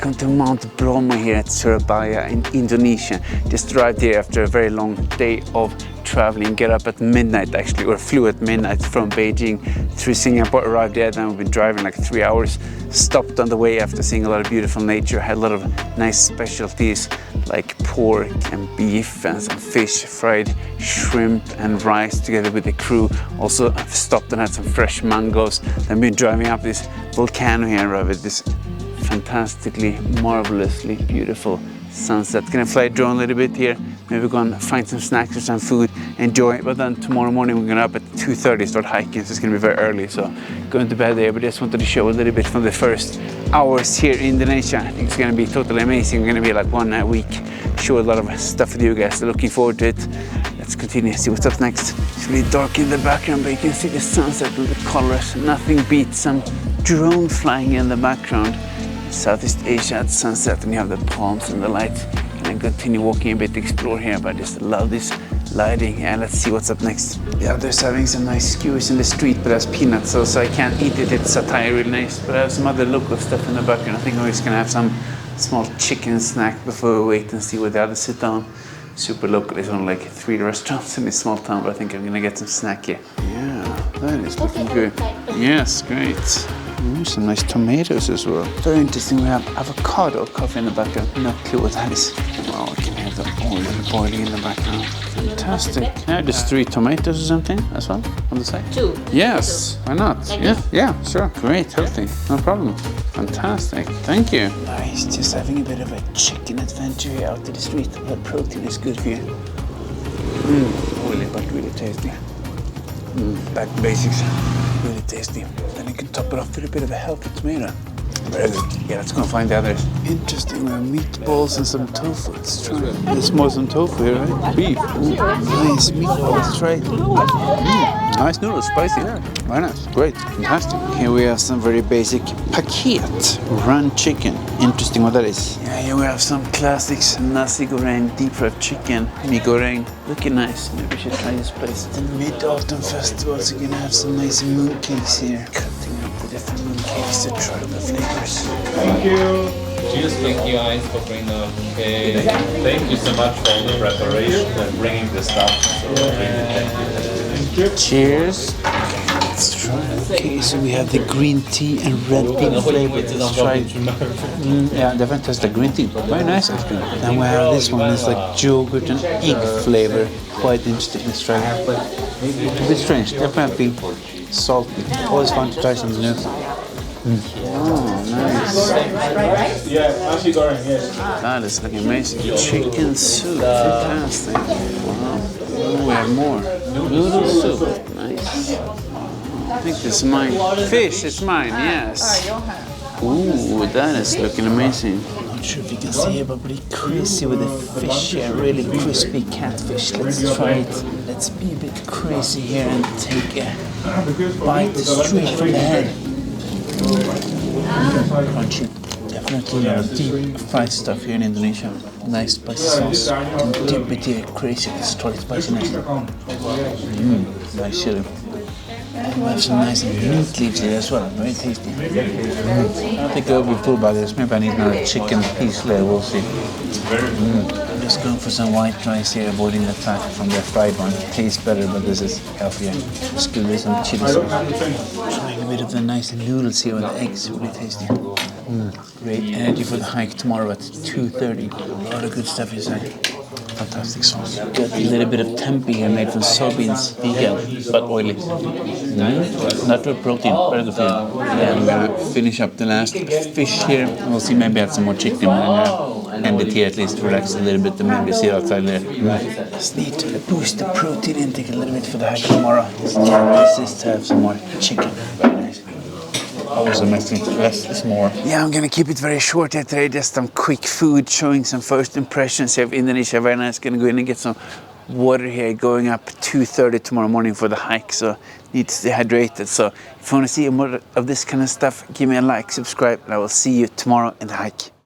Welcome to Mount Bromo here at Surabaya in Indonesia. Just arrived here after a very long day of traveling. Get up at midnight actually, or flew at midnight from Beijing through Singapore. Arrived there, then we've been driving like 3 hours. Stopped on the way after seeing a lot of beautiful nature. Had a lot of nice specialties like pork and beef and some fish, fried shrimp and rice together with the crew. Also I've stopped and had some fresh mangoes. Then been driving up this volcano here with this fantastically, marvelously beautiful sunset. Gonna fly a drone a little bit here, maybe go and find some snacks or some food, enjoy. But then tomorrow morning we're gonna up at 2:30 start hiking, so it's gonna be very early, so going to bed there. But just wanted to show a little bit from the first hours here in Indonesia. I think it's gonna be totally amazing. We're gonna be like 1 week, show a lot of stuff with you guys, so looking forward to it. Let's continue, see what's up next. It's really dark in the background, but you can see the sunset and the colors. Nothing beats some drone flying in the background. Southeast Asia at sunset, and you have the palms and the lights. And then continue walking a bit, explore here, but I just love this lighting. And let's see what's up next. Yeah, there's having some nice skewers in the street, but there's peanuts, so I can't eat it. It's satire, really nice. But I have some other local stuff in the background. I think I'm just gonna have some small chicken snack before we wait and see where the others sit down. Super local. There's only like 3 restaurants in this small town, but I think I'm gonna get some snack here. Yeah, that is looking good. Yes, great. Ooh, some nice tomatoes as well. Very interesting. We have avocado coffee in the background. No clue what that is. Well, we can have the oil boiling in the background. Fantastic. Yeah, just 3 tomatoes or something as well on the side. 2. Yes, why not? Yeah, sure. Great, healthy, no problem. Fantastic. Thank you. Nice. Just having a bit of a chicken adventure here out to the street. The protein is good for you. Oily but really tasty. Back to basics. Really tasty. Then you can top it off with a bit of a healthy tomato. Very good. Yeah, let's go and find the others. Interesting. We have meatballs and some tofu. Let's try. There's more some tofu here, right? Beef. Ooh, nice meatballs. Let's try it. Nice noodles, spicy. Yeah. Very nice. Great. Fantastic. Here we have some very basic paket run chicken. Interesting what that is. Yeah, here we have some classics. Nasi goreng, deep fried chicken, mee goreng. Looking nice. Maybe we should try this place. The Mid-Autumn Festival, so you're gonna have some nice mooncakes here. Cutting up the different mooncakes to try the flavors. Thank you. Cheers, thank you guys for bringing them. Okay. Thank you so much for all the preparation and bringing the stuff. So really thank you. Cheers. Okay, let's try. Okay, so we have the green tea and red bean flavor. Let's try. Yeah, the fantastic green tea. Very nice actually. And we have this one. It's like yogurt and egg flavor. Quite interesting. Let's try it. A bit strange. Definitely salty. Always fun to try something new. Oh, nice. Yeah, nasi goreng, yes. That is looking amazing. Chicken soup. Fantastic. Wow. Oh, we have more. Noodle soup. Nice. I think this is mine. Fish, it's mine, yes. Ooh, that is looking amazing. Not sure if you can see it, but pretty crazy with the fish here. Really crispy catfish. Let's try it. Let's be a bit crazy here and take a bite straight from the head. Crunchy. Definitely deep fried stuff here in Indonesia. Nice spicy sauce. And dip it here. Crazy. Let's try the spiciness. Nice chili. We have some nice meat leaves here as well. Very tasty. I think I'll be full by this. Maybe I need another chicken piece later. We'll see. I'm just going for some white rice here, avoiding the fat from the fried one. It tastes better, but this is healthier. Let's do this some chili sauce. Trying a bit of the nice noodles here with the eggs. Really tasty. Great energy for the hike tomorrow at 2:30. A lot of good stuff inside. Fantastic sauce. Got a little bit of tempeh here made from soybeans, vegan, but oily. Natural protein, very good for you. And we're gonna finish up the last fish here. We'll see, maybe add some more chicken and end it here at least, relax a little bit and maybe see outside there. Just need to boost the protein intake a little bit for the hike tomorrow. Just to have some more chicken. Very nice. Also messy. Less is more. Yeah, I'm gonna keep it very short here today. Just some quick food, showing some first impressions here of Indonesia. Very nice. Gonna go in and get some water here. Going up 2:30 tomorrow morning for the hike, so need to stay hydrated. So if you want to see more of this kind of stuff, give me a like, subscribe, and I will see you tomorrow in the hike.